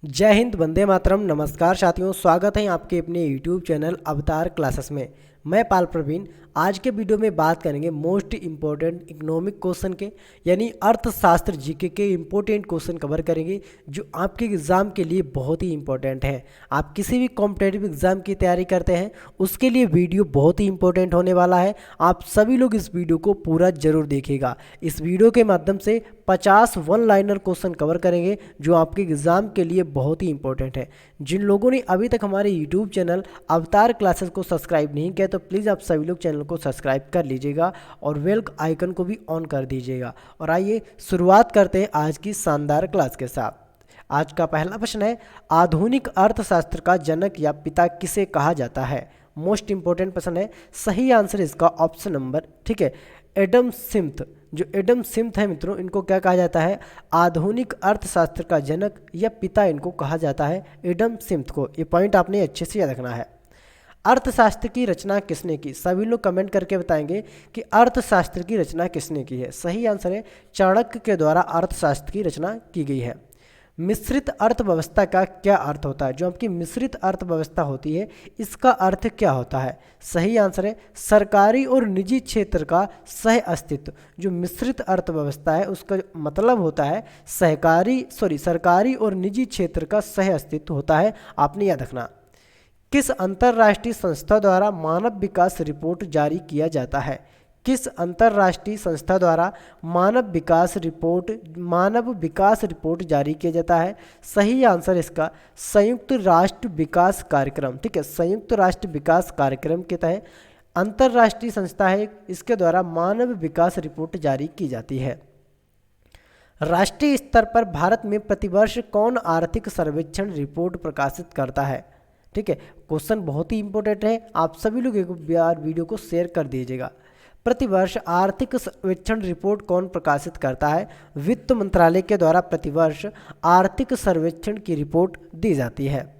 जय हिंद, वंदे मातरम। नमस्कार साथियों, स्वागत है आपके अपने YouTube चैनल अवतार क्लासेस में। मैं पाल प्रवीण। आज के वीडियो में बात करेंगे मोस्ट इम्पोर्टेंट इकोनॉमिक क्वेश्चन के, यानी अर्थशास्त्र जीके के इम्पोर्टेंट क्वेश्चन कवर करेंगे जो आपके एग्ज़ाम के लिए बहुत ही इम्पोर्टेंट है। आप किसी भी कॉम्पिटेटिव एग्ज़ाम की तैयारी करते हैं उसके लिए वीडियो बहुत ही इम्पोर्टेंट होने वाला है। आप सभी लोग इस वीडियो को पूरा जरूर देखिएगा। इस वीडियो के माध्यम से 50 वन लाइनर क्वेश्चन कवर करेंगे जो आपके एग्ज़ाम के लिए बहुत ही इंपॉर्टेंट है। जिन लोगों ने अभी तक हमारे यूट्यूब चैनल अवतार क्लासेस को सब्सक्राइब नहीं किया तो प्लीज़ आप सभी लोग चैनल को सब्सक्राइब कर लीजिएगा और बेल आइकन को भी ऑन कर दीजिएगा। और आइए शुरुआत करते हैं आज की शानदार क्लास के साथ। आज का पहला प्रश्न है, आधुनिक अर्थशास्त्र का जनक या पिता किसे कहा जाता है? मोस्ट इंपॉर्टेंट प्रश्न है। सही आंसर इसका ऑप्शन नंबर, ठीक है, एडम स्मिथ। जो एडम स्मिथ है मित्रों, इनको क्या कहा जाता है? आधुनिक अर्थशास्त्र का जनक या पिता इनको कहा जाता है, एडम स्मिथ को। ये पॉइंट आपने अच्छे से याद रखना है। अर्थशास्त्र की रचना किसने की? सभी लोग कमेंट करके बताएंगे कि अर्थशास्त्र की रचना किसने की है। सही आंसर है, चाणक्य के द्वारा अर्थशास्त्र की रचना की गई है। मिश्रित अर्थव्यवस्था का क्या अर्थ होता है? जो आपकी मिश्रित अर्थव्यवस्था होती है इसका अर्थ क्या होता है? सही आंसर है, सरकारी और निजी क्षेत्र का सह अस्तित्व। जो मिश्रित अर्थव्यवस्था है उसका मतलब होता है सरकारी और निजी क्षेत्र का सह अस्तित्व होता है। आपने याद रखना। किस अंतर्राष्ट्रीय संस्था द्वारा मानव विकास रिपोर्ट जारी किया जाता है? किस अंतर्राष्ट्रीय संस्था द्वारा मानव विकास रिपोर्ट जारी किया जाता है? सही आंसर इसका संयुक्त राष्ट्र विकास कार्यक्रम, ठीक है, संयुक्त राष्ट्र विकास कार्यक्रम के तहत अंतर्राष्ट्रीय संस्था है, इसके द्वारा मानव विकास रिपोर्ट जारी की जाती है। राष्ट्रीय स्तर पर भारत में प्रतिवर्ष कौन आर्थिक सर्वेक्षण रिपोर्ट प्रकाशित करता है? ठीक है, क्वेश्चन बहुत ही इंपॉर्टेंट है। आप सभी लोग एक बार वीडियो को शेयर कर दीजिएगा। प्रतिवर्ष आर्थिक सर्वेक्षण रिपोर्ट कौन प्रकाशित करता है? वित्त मंत्रालय के द्वारा प्रतिवर्ष आर्थिक सर्वेक्षण की रिपोर्ट दी जाती है।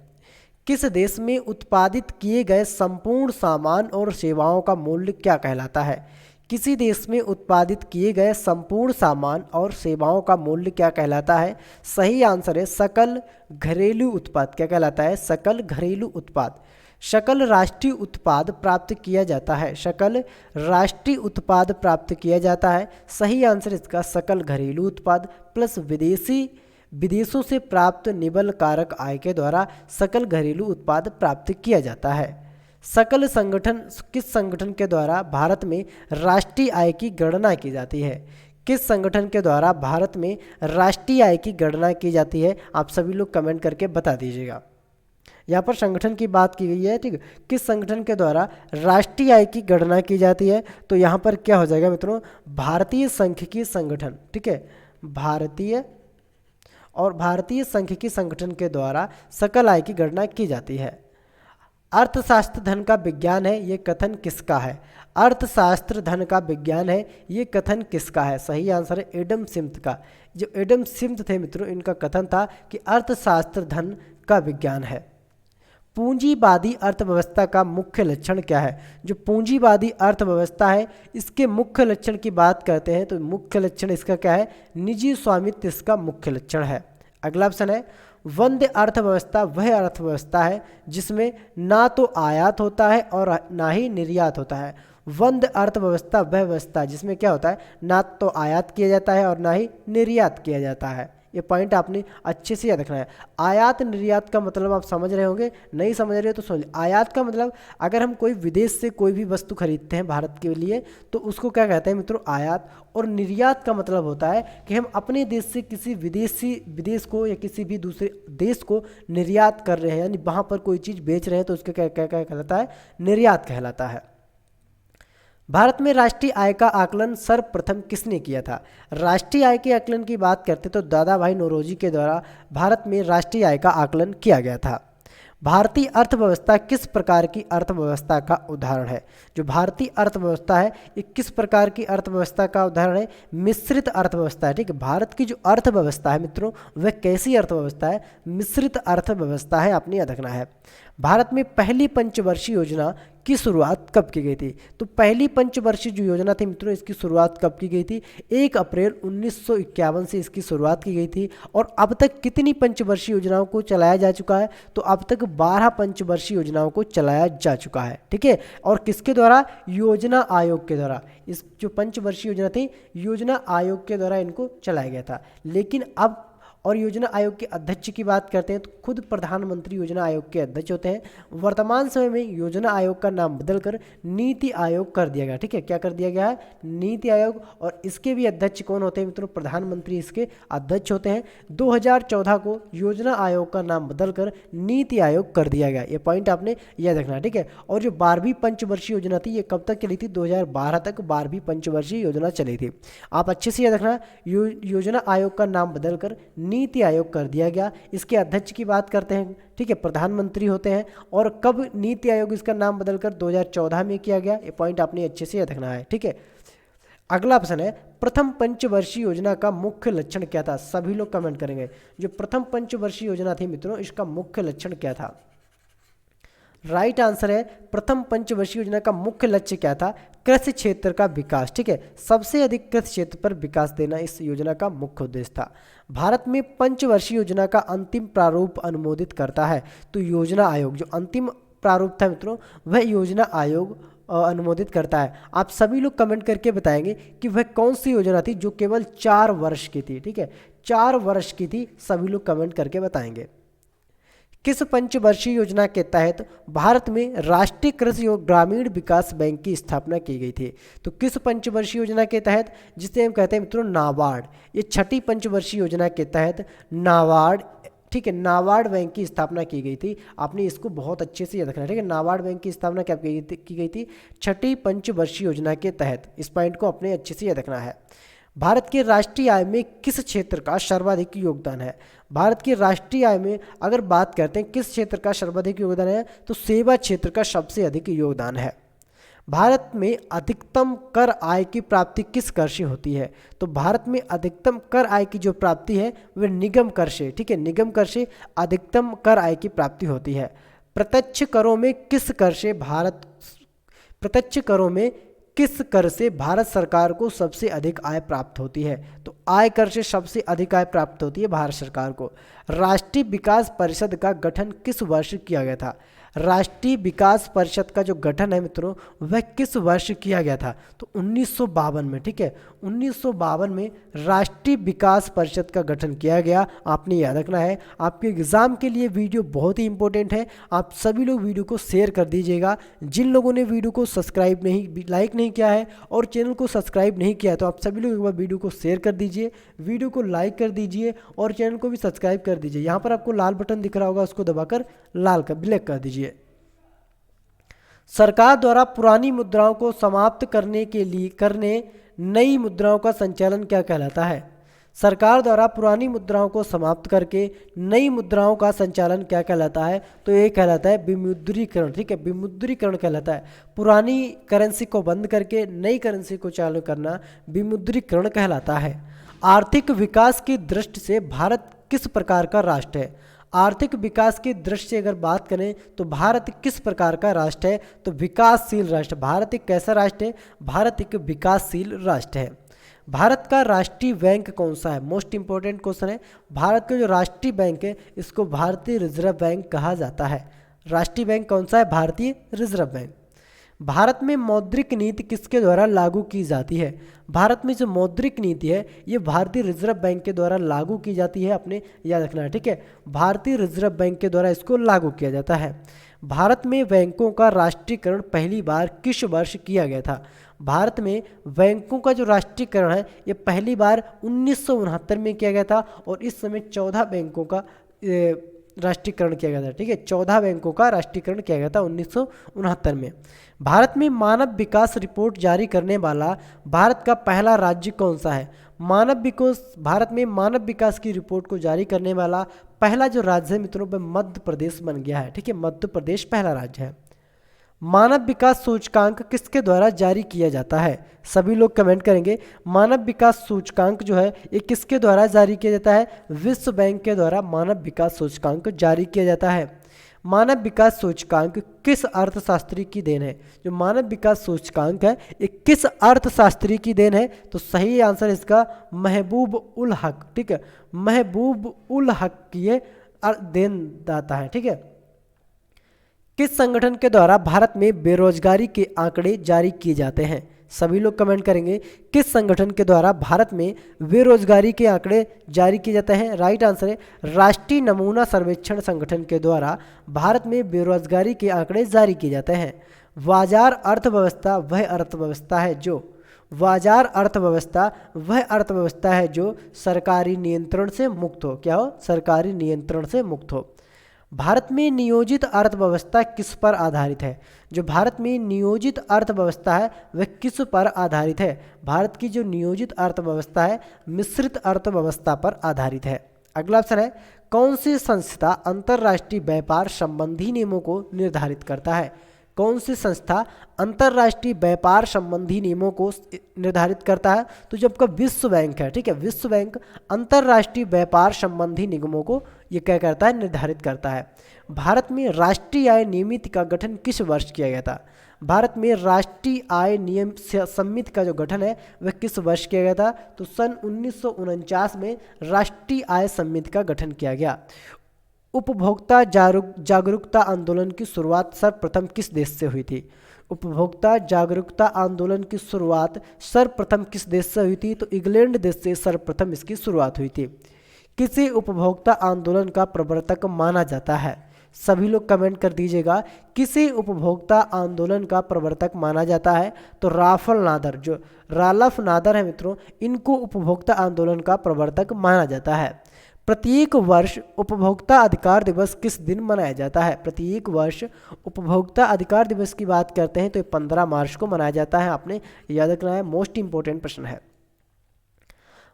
किस देश में उत्पादित किए गए संपूर्ण सामान और सेवाओं का मूल्य क्या कहलाता है? किसी देश में उत्पादित किए गए संपूर्ण सामान और सेवाओं का मूल्य क्या कहलाता है? सही आंसर है सकल घरेलू उत्पाद। क्या कहलाता है? सकल घरेलू उत्पाद। सकल राष्ट्रीय उत्पाद प्राप्त किया जाता है। सकल राष्ट्रीय उत्पाद प्राप्त किया जाता है। सही आंसर इसका सकल घरेलू उत्पाद प्लस विदेशों से प्राप्त निबल कारक आय के द्वारा सकल घरेलू उत्पाद प्राप्त किया जाता है। सकल संगठन किस संगठन के द्वारा भारत में राष्ट्रीय आय की गणना की जाती है? किस संगठन के द्वारा भारत में राष्ट्रीय आय की गणना की जाती है? आप सभी लोग कमेंट करके बता दीजिएगा। यहाँ पर संगठन की बात की गई है, ठीक है, किस संगठन के द्वारा राष्ट्रीय आय की गणना की जाती है? तो यहाँ पर क्या हो जाएगा मित्रों? भारतीय सांख्यिकी संगठन, ठीक है, भारतीय सांख्यिकी संगठन के द्वारा सकल आय की गणना की जाती है। अर्थशास्त्र धन का विज्ञान है, ये कथन किसका है? अर्थशास्त्र धन का विज्ञान है, ये कथन किसका है? सही आंसर है एडम स्मिथ का। जो एडम स्मिथ थे मित्रों, इनका कथन था कि अर्थशास्त्र धन का विज्ञान है। पूंजीवादी अर्थव्यवस्था का मुख्य लक्षण क्या है? जो पूंजीवादी अर्थव्यवस्था है इसके मुख्य लक्षण की बात करते हैं तो मुख्य लक्षण इसका क्या है? निजी स्वामित्व इसका मुख्य लक्षण है। अगला ऑप्शन है, वंद्य अर्थव्यवस्था वह अर्थव्यवस्था है जिसमें ना तो आयात होता है और ना ही निर्यात होता है। वंद्य अर्थव्यवस्था वह व्यवस्था जिसमें क्या होता है? ना तो आयात किया जाता है और ना ही निर्यात किया जाता है। ये पॉइंट आपने अच्छे से याद रखना है। आयात निर्यात का मतलब आप समझ रहे होंगे, नहीं समझ रहे हो तो समझ। आयात का मतलब अगर हम कोई विदेश से कोई भी वस्तु खरीदते हैं भारत के लिए तो उसको क्या कहते हैं मित्रों? आयात। और निर्यात का मतलब होता है कि हम अपने देश से किसी विदेश को या किसी भी दूसरे देश को निर्यात कर रहे हैं, यानी वहाँ पर कोई चीज़ बेच रहे हैं तो उसका क्या क्या क्या कहलाता है? निर्यात कहलाता है। भारत में राष्ट्रीय आय का आकलन सर्वप्रथम किसने किया था? राष्ट्रीय आय के आकलन की बात करते तो दादा भाई नौरोजी के द्वारा भारत में राष्ट्रीय आय का आकलन किया गया था। भारतीय अर्थव्यवस्था किस प्रकार की अर्थव्यवस्था का उदाहरण है? जो भारतीय अर्थव्यवस्था है ये किस प्रकार की अर्थव्यवस्था का उदाहरण है? मिश्रित अर्थव्यवस्था है, ठीक है। भारत की जो अर्थव्यवस्था है मित्रों वह कैसी अर्थव्यवस्था है? मिश्रित अर्थव्यवस्था है, आपने याद रखना है। भारत में पहली पंचवर्षीय योजना की शुरुआत कब की गई थी? तो पहली पंचवर्षीय जो योजना थी मित्रों, इसकी शुरुआत कब की गई थी? 1 अप्रैल 1951 से इसकी शुरुआत की गई थी। और अब तक कितनी पंचवर्षीय योजनाओं को चलाया जा चुका है? तो अब तक 12 पंचवर्षीय योजनाओं को चलाया जा चुका है, ठीक है। और किसके द्वारा? योजना आयोग के द्वारा। इस जो पंचवर्षीय योजना थी, योजना आयोग के द्वारा इनको चलाया गया था। लेकिन अब और योजना आयोग के अध्यक्ष की बात करते हैं तो खुद प्रधानमंत्री योजना आयोग के अध्यक्ष होते हैं। वर्तमान समय में योजना आयोग का नाम बदलकर नीति आयोग कर दिया गया, ठीक है। क्या कर दिया गया है? नीति आयोग। और इसके भी अध्यक्ष कौन होते हैं मित्रों? प्रधानमंत्री इसके अध्यक्ष होते हैं। 2014 को योजना आयोग का नाम बदलकर नीति आयोग कर दिया गया। ये पॉइंट आपने याद रखना, ठीक है। और जो 12वीं पंचवर्षीय योजना थी, ये कब तक चली थी? 2012 तक 12वीं पंचवर्षीय योजना चली थी। आप अच्छे से याद रखना, योजना आयोग का नाम बदलकर नीति आयोग कर दिया गया। इसके अध्यक्ष की बात करते हैं, ठीक है, प्रधानमंत्री होते हैं। और कब नीति आयोग इसका नाम बदलकर 2014 में किया गया? ये पॉइंट आपने अच्छे से याद रखना है, ठीक है। अगला प्रश्न है, प्रथम पंचवर्षीय योजना का मुख्य लक्षण क्या था? सभी लोग कमेंट करेंगे। जो प्रथम पंचवर्षीय योजना थी मित्रों, इसका मुख्य लक्षण क्या था? राइट आंसर है, प्रथम पंचवर्षीय योजना का मुख्य लक्ष्य क्या था? कृषि क्षेत्र का विकास, ठीक है। सबसे अधिक कृषि क्षेत्र पर विकास देना इस योजना का मुख्य उद्देश्य था। भारत में पंचवर्षीय योजना का अंतिम प्रारूप अनुमोदित करता है तो योजना आयोग, जो अंतिम प्रारूप था मित्रों, वह योजना आयोग अनुमोदित करता है। आप सभी लोग कमेंट करके बताएंगे कि वह कौन सी योजना थी जो केवल 4 वर्ष की थी, ठीक है। 4 वर्ष की थी, सभी लोग कमेंट करके बताएंगे। किस पंचवर्षीय योजना के तहत भारत में राष्ट्रीय कृषि और ग्रामीण विकास बैंक की स्थापना की गई थी? तो किस पंचवर्षीय योजना के तहत, जिसे हम कहते हैं मित्रों नाबार्ड, ये छठी पंचवर्षीय योजना के तहत नाबार्ड, ठीक है, नाबार्ड बैंक की स्थापना की गई थी। आपने इसको बहुत अच्छे से याद रखना है, ठीक है। नाबार्ड बैंक की स्थापना क्या की गई थी? छठी पंचवर्षीय योजना के तहत। इस पॉइंट को अपने अच्छे से याद रखना है। भारत के राष्ट्रीय आय में किस क्षेत्र का सर्वाधिक योगदान है? भारत की राष्ट्रीय आय में अगर बात करते हैं किस क्षेत्र का सर्वाधिक योगदान है, तो सेवा क्षेत्र का सबसे अधिक योगदान है। भारत में अधिकतम कर आय की प्राप्ति किस कर से होती है? तो भारत में अधिकतम कर आय की जो प्राप्ति है वह निगम कर से, ठीक है, निगम कर से अधिकतम कर आय की प्राप्ति होती है। प्रत्यक्ष करों में किस कर से भारत सरकार को सबसे अधिक आय प्राप्त होती है? तो आय कर से सबसे अधिक आय प्राप्त होती है भारत सरकार को। राष्ट्रीय विकास परिषद का गठन किस वर्ष किया गया था? राष्ट्रीय विकास परिषद का जो गठन है मित्रों, वह किस वर्ष किया गया था? तो 1952 में, ठीक है। 1952 में राष्ट्रीय विकास परिषद का गठन किया गया। आपने याद रखना है, आपके एग्जाम के लिए वीडियो बहुत ही इंपॉर्टेंट है। आप सभी लोग वीडियो को शेयर कर दीजिएगा। जिन लोगों ने वीडियो को सब्सक्राइब नहीं, लाइक नहीं किया है और चैनल को सब्सक्राइब नहीं किया है, तो आप सभी लोग एक बार वीडियो को शेयर कर दीजिए, वीडियो को लाइक कर दीजिए और चैनल को भी सब्सक्राइब कर दीजिए। यहाँ पर आपको लाल बटन दिख रहा होगा, उसको दबाकर ब्लैक कर दीजिए। सरकार द्वारा पुरानी मुद्राओं को समाप्त करने नई मुद्राओं का संचालन क्या कहलाता है? सरकार द्वारा पुरानी मुद्राओं को समाप्त करके नई मुद्राओं का संचालन क्या कहलाता है? तो ये कहलाता है विमुद्रीकरण, ठीक है, विमुद्रीकरण कहलाता है। पुरानी करेंसी को बंद करके नई करेंसी को चालू करना विमुद्रीकरण कहलाता है। आर्थिक विकास की दृष्टि से भारत किस प्रकार का राष्ट्र है? आर्थिक विकास की दृष्टि से अगर बात करें तो भारत किस प्रकार का राष्ट्र है? तो विकासशील राष्ट्र। भारत एक कैसा राष्ट्र है? भारत एक विकासशील राष्ट्र है। भारत का राष्ट्रीय बैंक कौन सा है? मोस्ट इंपॉर्टेंट क्वेश्चन है। भारत का जो राष्ट्रीय बैंक है इसको भारतीय रिजर्व बैंक कहा जाता है। राष्ट्रीय बैंक कौन सा है? भारतीय रिजर्व बैंक। भारत में मौद्रिक नीति किसके द्वारा लागू की जाती है? भारत में जो मौद्रिक नीति है ये भारतीय रिजर्व बैंक के द्वारा लागू की जाती है। आपने याद रखना है, ठीक है, भारतीय रिजर्व बैंक के द्वारा इसको लागू किया जाता है। भारत में बैंकों का राष्ट्रीयकरण पहली बार किस वर्ष किया गया था? भारत में बैंकों का जो राष्ट्रीयकरण है ये पहली बार 1969 में किया गया था और इस समय 14 बैंकों का राष्ट्रीयकरण किया गया था, ठीक है, 14 बैंकों का राष्ट्रीयकरण किया गया था 1969 में। भारत में मानव विकास रिपोर्ट जारी करने वाला भारत का पहला राज्य कौन सा है? भारत में मानव विकास की रिपोर्ट को जारी करने वाला पहला जो राज्य है मित्रों वह मध्य प्रदेश बन गया है, ठीक है, मध्य प्रदेश पहला राज्य है। मानव विकास सूचकांक किसके द्वारा जारी किया जाता है? सभी लोग कमेंट करेंगे। मानव विकास सूचकांक जो है ये किसके द्वारा जारी किया जाता है? विश्व बैंक के द्वारा मानव विकास सूचकांक जारी किया जाता है। मानव विकास सूचकांक किस अर्थशास्त्री की देन है? जो मानव विकास सूचकांक है ये किस अर्थशास्त्री की देन है? तो सही आंसर इसका महबूब उल हक, ठीक है, महबूब उल हक की ये देन दाता है, ठीक है। किस संगठन के द्वारा भारत में बेरोजगारी के आंकड़े जारी किए जाते हैं? सभी लोग कमेंट करेंगे किस संगठन के द्वारा भारत में बेरोजगारी के आंकड़े जारी किए जाते हैं? राइट आंसर है राष्ट्रीय नमूना सर्वेक्षण संगठन के द्वारा भारत में बेरोजगारी के आंकड़े जारी किए जाते हैं। बाजार अर्थव्यवस्था वह अर्थव्यवस्था है जो बाजार अर्थव्यवस्था वह अर्थव्यवस्था है जो सरकारी नियंत्रण से मुक्त हो। क्या हो? सरकारी नियंत्रण से मुक्त हो। भारत में नियोजित अर्थव्यवस्था किस पर आधारित है? जो भारत में नियोजित अर्थव्यवस्था है वह किस पर आधारित है? भारत की जो नियोजित अर्थव्यवस्था है मिश्रित अर्थव्यवस्था पर आधारित है। अगला ऑप्शन है कौन सी संस्था अंतर्राष्ट्रीय व्यापार संबंधी नियमों को निर्धारित करता है? कौन सी संस्था अंतर्राष्ट्रीय व्यापार संबंधी नियमों को निर्धारित करता है? तो जो आपका विश्व बैंक है, ठीक है, विश्व बैंक अंतर्राष्ट्रीय व्यापार संबंधी नियमों को ये क्या करता है? निर्धारित करता है। भारत में राष्ट्रीय आय नियमित का गठन किस वर्ष किया गया था? भारत में राष्ट्रीय आय नियम समिति का जो गठन है वह किस वर्ष किया गया था? तो सन 1949 में राष्ट्रीय आय समिति का गठन किया गया। उपभोक्ता जागरूकता आंदोलन की शुरुआत सर्वप्रथम किस देश से हुई थी? उपभोक्ता जागरूकता आंदोलन की शुरुआत सर्वप्रथम किस देश से हुई थी? तो इंग्लैंड देश से सर्वप्रथम इसकी शुरुआत हुई थी। किसे उपभोक्ता आंदोलन का प्रवर्तक माना जाता है? सभी लोग कमेंट कर दीजिएगा किसे उपभोक्ता आंदोलन का प्रवर्तक माना जाता है? तो राफल नादर, जो रालफ नादर है मित्रों, इनको उपभोक्ता आंदोलन का प्रवर्तक माना जाता है। प्रत्येक वर्ष उपभोक्ता अधिकार दिवस किस दिन मनाया जाता है? प्रत्येक वर्ष उपभोक्ता अधिकार दिवस की बात करते हैं तो ये 15 मार्च को मनाया जाता है। आपने याद रखना है, मोस्ट इंपोर्टेंट प्रश्न है।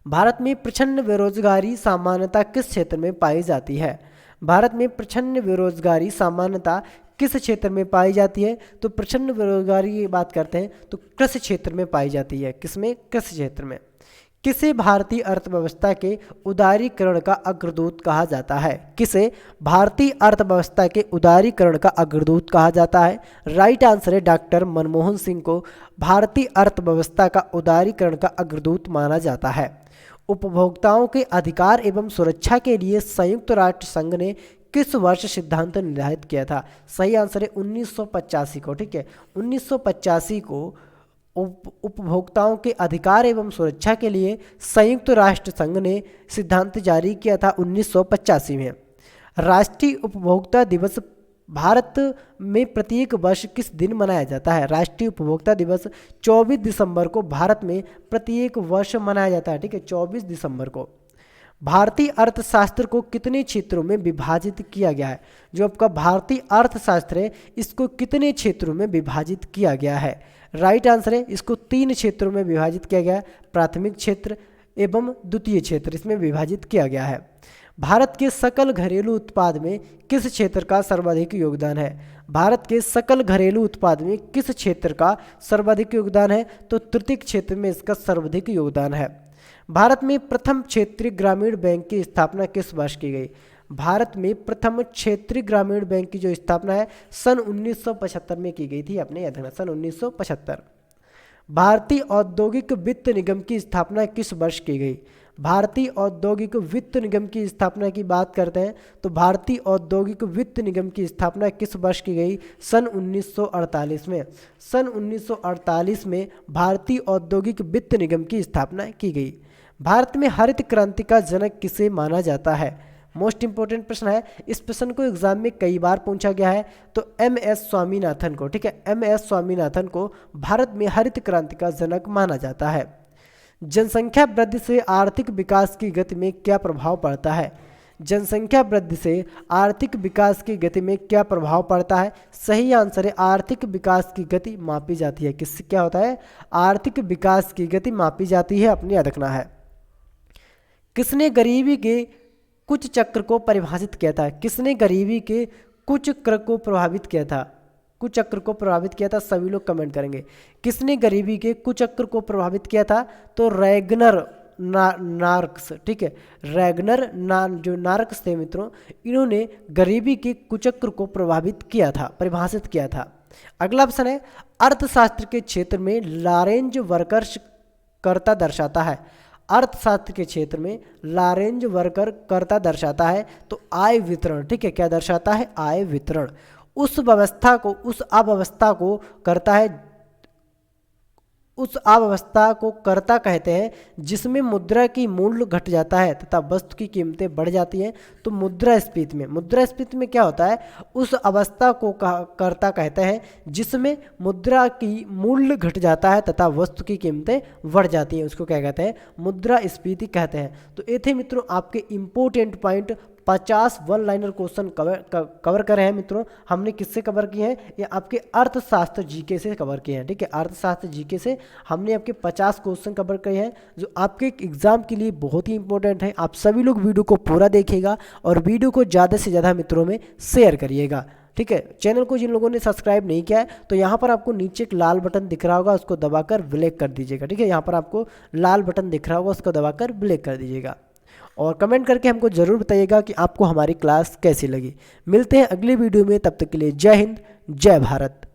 भारत में प्रचंड बेरोजगारी सामान्यतः किस क्षेत्र में पाई जाती है? भारत में प्रचंड बेरोजगारी सामान्यतः किस क्षेत्र में पाई जाती है? तो प्रचंड बेरोजगारी की बात करते हैं तो कृषि क्षेत्र में पाई जाती है। किसमें? कृषि क्षेत्र में। किसे भारतीय अर्थव्यवस्था के उदारीकरण का अग्रदूत कहा जाता है? किसे भारतीय अर्थव्यवस्था के उदारीकरण का अग्रदूत कहा जाता है? राइट आंसर है डॉक्टर मनमोहन सिंह को भारतीय अर्थव्यवस्था का उदारीकरण का अग्रदूत माना जाता है। उपभोक्ताओं के अधिकार एवं सुरक्षा के लिए संयुक्त राष्ट्र संघ ने किस वर्ष सिद्धांत निर्धारित किया था? सही आंसर है 1985 को, ठीक है, 1985 को उपभोक्ताओं के अधिकार एवं सुरक्षा के लिए संयुक्त राष्ट्र संघ ने सिद्धांत जारी किया था 1985 में। राष्ट्रीय उपभोक्ता दिवस भारत में प्रत्येक वर्ष किस दिन मनाया जाता है? राष्ट्रीय उपभोक्ता दिवस 24 दिसंबर को भारत में प्रत्येक वर्ष मनाया जाता है, ठीक है, 24 दिसंबर को। भारतीय अर्थशास्त्र को कितने क्षेत्रों में विभाजित किया गया है? जो आपका भारतीय अर्थशास्त्र है इसको कितने क्षेत्रों में विभाजित किया गया है? राइट आंसर है इसको 3 क्षेत्रों में विभाजित किया गया है, प्राथमिक क्षेत्र एवं द्वितीय क्षेत्र, इसमें विभाजित किया गया है। भारत के सकल घरेलू उत्पाद में किस क्षेत्र का सर्वाधिक योगदान है? भारत के सकल घरेलू उत्पाद में किस क्षेत्र का सर्वाधिक योगदान है? तो तृतीय क्षेत्र में इसका सर्वाधिक योगदान है। भारत में प्रथम क्षेत्रीय ग्रामीण बैंक की स्थापना किस वर्ष की गई? भारत में प्रथम क्षेत्रीय ग्रामीण बैंक की जो स्थापना है सन 1975 में की गई थी। आपने याद रखना, सन 1975। भारतीय औद्योगिक वित्त निगम की स्थापना किस वर्ष की गई? भारतीय औद्योगिक वित्त निगम की स्थापना की बात करते हैं तो भारतीय औद्योगिक वित्त निगम की स्थापना किस वर्ष की गई? सन 1948 में। सन 1948 में भारतीय औद्योगिक वित्त निगम की स्थापना की गई। भारत में हरित क्रांति का जनक किसे माना जाता है? मोस्ट इंपोर्टेंट प्रश्न है, इस प्रश्न को एग्जाम में कई बार पूछा गया है। तो MS स्वामीनाथन को, ठीक है, MS स्वामीनाथन को भारत में हरित क्रांति का जनक माना जाता है। जनसंख्या वृद्धि से आर्थिक विकास की गति में क्या प्रभाव पड़ता है? जनसंख्या वृद्धि से आर्थिक विकास की गति में क्या प्रभाव पड़ता है? सही आंसर है आर्थिक विकास की गति मापी जाती है। किससे क्या होता है? आर्थिक विकास की गति मापी जाती है, अपने याद रखना है। किसने गरीबी के कुछ चक्र को परिभाषित किया था? किसने गरीबी के कुछ चक्र को प्रभावित किया था? कुछ चक्र को प्रभावित किया था, सभी लोग कमेंट करेंगे। किसने गरीबी के कुछ चक्र को प्रभावित किया था? तो रैगनर नार्क्स, ठीक है, जो नार्क्स थे मित्रों, इन्होंने गरीबी के कुचक्र को परिभाषित किया था। अगला ऑप्शन है अर्थशास्त्र के क्षेत्र में लॉरेंज वर्कर्स कर्ता दर्शाता है। अर्थशास्त्र के क्षेत्र में लॉरेंज वर्कर कर्ता दर्शाता है तो आय वितरण, ठीक है, क्या दर्शाता है? आय वितरण। उस अव्यवस्था को कर्ता कहते हैं जिसमें मुद्रा की मूल्य घट जाता है तथा वस्तु की कीमतें बढ़ जाती हैं। तो मुद्रास्फीति में क्या होता है? उस अवस्था को कर्ता कहते हैं जिसमें मुद्रा की मूल्य घट जाता है तथा वस्तु की कीमतें बढ़ जाती हैं, उसको क्या कहते हैं? मुद्रास्फीति कहते हैं। तो ये थे मित्रों आपके important point. 50 one liner question cover करे हैं मित्रों। हमने किससे कवर किए हैं? ये आपके अर्थशास्त्र जीके से कवर किए हैं, ठीक है। अर्थशास्त्र जीके से हमने आपके 50 क्वेश्चन कवर किए हैं जो आपके एग्जाम के लिए बहुत ही इंपॉर्टेंट है। आप सभी लोग वीडियो को पूरा देखिएगा और वीडियो को ज़्यादा से ज़्यादा मित्रों में शेयर करिएगा, ठीक है। चैनल को जिन लोगों ने सब्सक्राइब नहीं किया है तो यहाँ पर आपको नीचे एक लाल बटन दिख रहा होगा, उसको दबाकर ब्लैक कर दीजिएगा, ठीक है। यहाँ पर आपको लाल बटन दिख रहा होगा, उसको दबाकर ब्लैक कर दीजिएगा और कमेंट करके हमको ज़रूर बताइएगा कि आपको हमारी क्लास कैसी लगी। मिलते हैं अगली वीडियो में, तब तक के लिए जय हिंद, जय भारत।